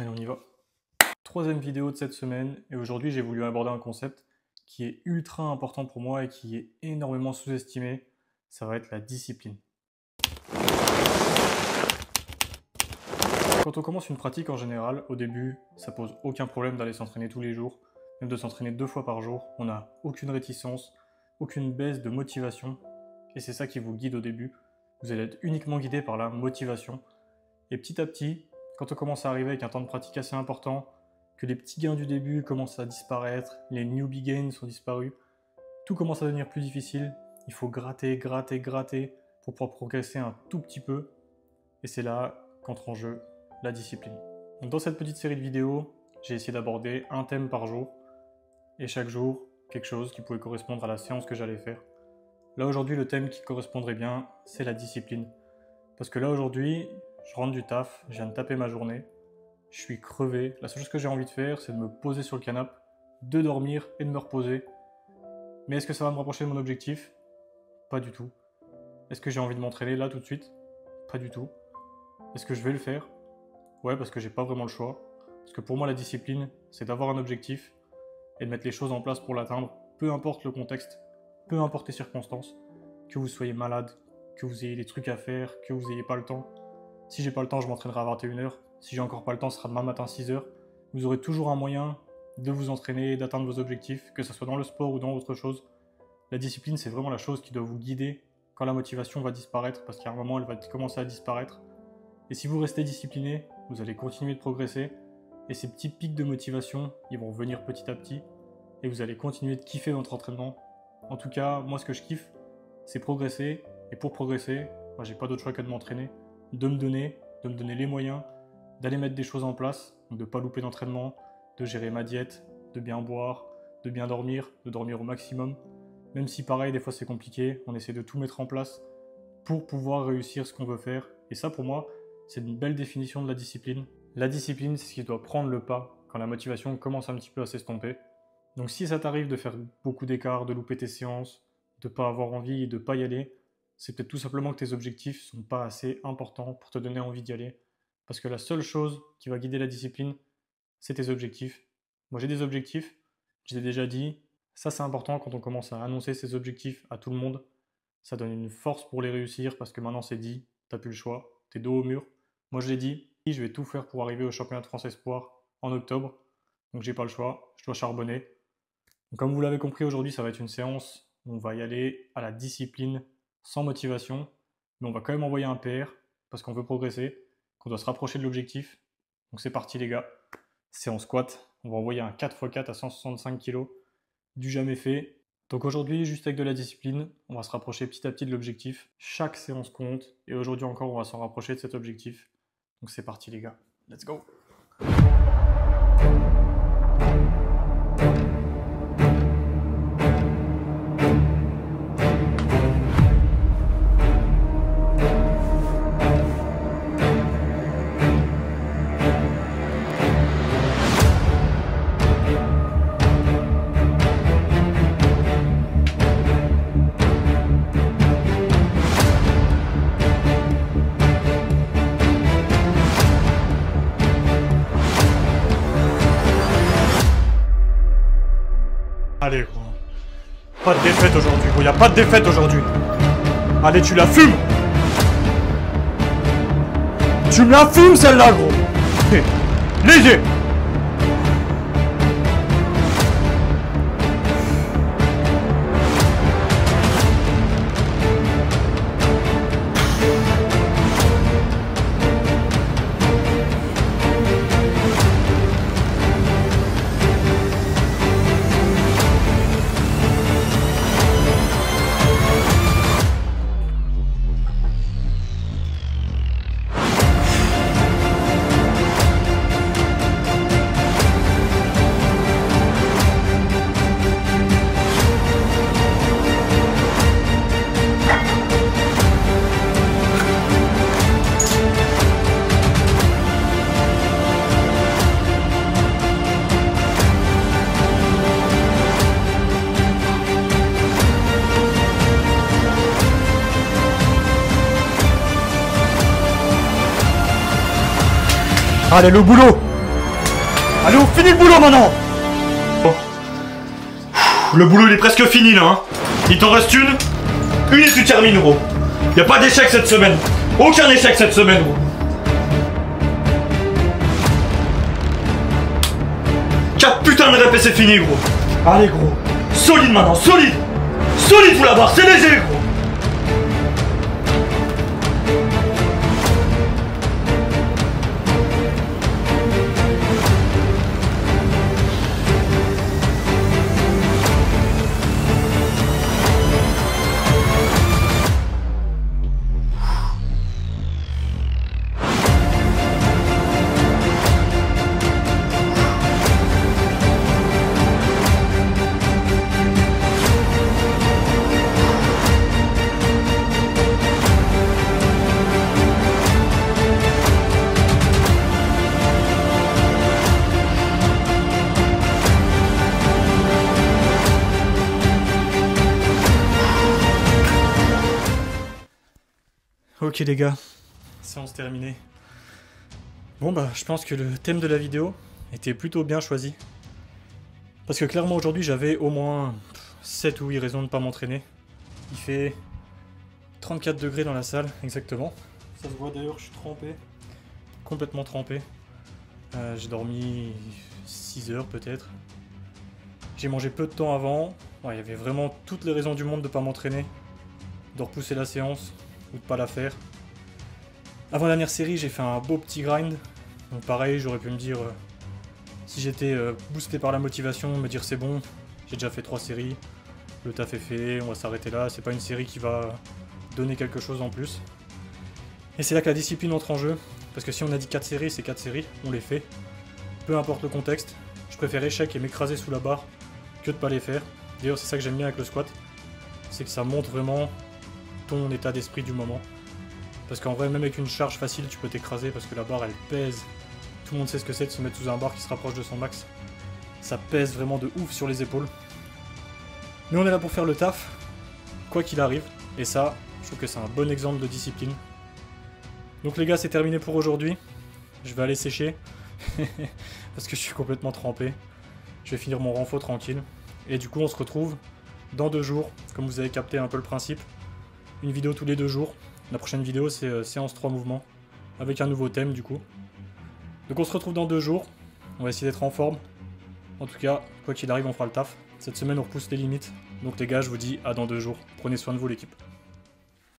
Allez, on y va. Troisième vidéo de cette semaine, et aujourd'hui j'ai voulu aborder un concept qui est ultra important pour moi et qui est énormément sous-estimé. Ça va être la discipline. Quand on commence une pratique en général, au début, ça pose aucun problème d'aller s'entraîner tous les jours, même de s'entraîner 2 fois par jour. On n'a aucune réticence, aucune baisse de motivation, et c'est ça qui vous guide au début. Vous allez être uniquement guidé par la motivation. Et petit à petit, quand on commence à arriver avec un temps de pratique assez important, que les petits gains du début commencent à disparaître, les newbie gains sont disparus, tout commence à devenir plus difficile. Il faut gratter pour pouvoir progresser un tout petit peu. Et c'est là qu'entre en jeu la discipline. Donc dans cette petite série de vidéos, j'ai essayé d'aborder un thème par jour, et chaque jour, quelque chose qui pouvait correspondre à la séance que j'allais faire. Là aujourd'hui, le thème qui correspondrait bien, c'est la discipline. Parce que là aujourd'hui, je rentre du taf, je viens de taper ma journée, je suis crevé. La seule chose que j'ai envie de faire, c'est de me poser sur le canapé, de dormir et de me reposer. Mais est-ce que ça va me rapprocher de mon objectif? Pas du tout. Est-ce que j'ai envie de m'entraîner là tout de suite? Pas du tout. Est-ce que je vais le faire? Ouais, parce que j'ai pas vraiment le choix. Parce que pour moi, la discipline, c'est d'avoir un objectif et de mettre les choses en place pour l'atteindre, peu importe le contexte, peu importe les circonstances, que vous soyez malade, que vous ayez des trucs à faire, que vous n'ayez pas le temps. Si j'ai pas le temps, je m'entraînerai à 21h. Si j'ai encore pas le temps, ce sera demain matin 6h. Vous aurez toujours un moyen de vous entraîner et d'atteindre vos objectifs, que ce soit dans le sport ou dans autre chose. La discipline, c'est vraiment la chose qui doit vous guider quand la motivation va disparaître, parce qu'à un moment, elle va commencer à disparaître. Et si vous restez discipliné, vous allez continuer de progresser, et ces petits pics de motivation, ils vont venir petit à petit, et vous allez continuer de kiffer votre entraînement. En tout cas, moi, ce que je kiffe, c'est progresser, et pour progresser, moi, j'ai pas d'autre choix que de m'entraîner, de me donner les moyens, d'aller mettre des choses en place, de ne pas louper d'entraînement, de gérer ma diète, de bien boire, de bien dormir, de dormir au maximum. Même si pareil, des fois c'est compliqué, on essaie de tout mettre en place pour pouvoir réussir ce qu'on veut faire. Et ça pour moi, c'est une belle définition de la discipline. La discipline, c'est ce qui doit prendre le pas quand la motivation commence un petit peu à s'estomper. Donc si ça t'arrive de faire beaucoup d'écarts, de louper tes séances, de ne pas avoir envie et de ne pas y aller, c'est peut-être tout simplement que tes objectifs sont pas assez importants pour te donner envie d'y aller. Parce que la seule chose qui va guider la discipline, c'est tes objectifs. Moi j'ai des objectifs, je l'ai déjà dit, ça c'est important quand on commence à annoncer ses objectifs à tout le monde. Ça donne une force pour les réussir parce que maintenant c'est dit, t'as plus le choix, t'es dos au mur. Moi je l'ai dit, je vais tout faire pour arriver au championnat de France Espoir en octobre. Donc j'ai pas le choix, je dois charbonner. Donc, comme vous l'avez compris, aujourd'hui ça va être une séance où on va y aller à la discipline sans motivation. Mais on va quand même envoyer un PR parce qu'on veut progresser, qu'on doit se rapprocher de l'objectif. Donc c'est parti les gars, séance squat. On va envoyer un 4x4 à 165 kg, du jamais fait. Donc aujourd'hui, juste avec de la discipline, on va se rapprocher petit à petit de l'objectif. Chaque séance compte, et aujourd'hui encore, on va s'en rapprocher de cet objectif. Donc c'est parti les gars, let's go! Allez gros, pas de défaite aujourd'hui gros, y'a pas de défaite aujourd'hui. Allez tu la fumes. Tu me la fumes celle-là gros. Léger. Allez, le boulot! Allez, on finit le boulot maintenant. Bon. Le boulot il est presque fini là, hein. Il t'en reste une et tu termines, gros. Y a pas d'échec cette semaine. Aucun échec cette semaine, gros. 4 putains de reps et c'est fini, gros. Allez, gros. Solide maintenant, solide. Solide, vous la barre, c'est léger, gros. Ok les gars, séance terminée. Bon bah je pense que le thème de la vidéo était plutôt bien choisi. Parce que clairement aujourd'hui j'avais au moins 7 ou 8 raisons de ne pas m'entraîner. Il fait 34 degrés dans la salle, exactement. Ça se voit d'ailleurs, je suis trempé. Complètement trempé. J'ai dormi 6 heures peut-être. J'ai mangé peu de temps avant. Ouais, il y avait vraiment toutes les raisons du monde de ne pas m'entraîner. De repousser la séance. Ou de pas la faire. Avant la dernière série, j'ai fait un beau petit grind. Donc pareil, j'aurais pu me dire, si j'étais boosté par la motivation, me dire c'est bon, j'ai déjà fait 3 séries, le taf est fait, on va s'arrêter là, c'est pas une série qui va donner quelque chose en plus. Et c'est là que la discipline entre en jeu, parce que si on a dit 4 séries, c'est 4 séries, on les fait. Peu importe le contexte, je préfère échec et m'écraser sous la barre que de pas les faire. D'ailleurs c'est ça que j'aime bien avec le squat, c'est que ça montre vraiment ton état d'esprit du moment. Parce qu'en vrai, même avec une charge facile, tu peux t'écraser parce que la barre elle pèse. Tout le monde sait ce que c'est de se mettre sous un bar qui se rapproche de son max. Ça pèse vraiment de ouf sur les épaules. Mais on est là pour faire le taf, quoi qu'il arrive. Et ça, je trouve que c'est un bon exemple de discipline. Donc les gars, c'est terminé pour aujourd'hui. Je vais aller sécher. Parce que je suis complètement trempé. Je vais finir mon renfort tranquille. Et du coup, on se retrouve dans 2 jours. Comme vous avez capté un peu le principe. Une vidéo tous les 2 jours. La prochaine vidéo c'est séance 3 mouvements. Avec un nouveau thème du coup. Donc on se retrouve dans 2 jours. On va essayer d'être en forme. En tout cas, quoi qu'il arrive on fera le taf. Cette semaine on repousse les limites. Donc les gars je vous dis à dans 2 jours. Prenez soin de vous l'équipe.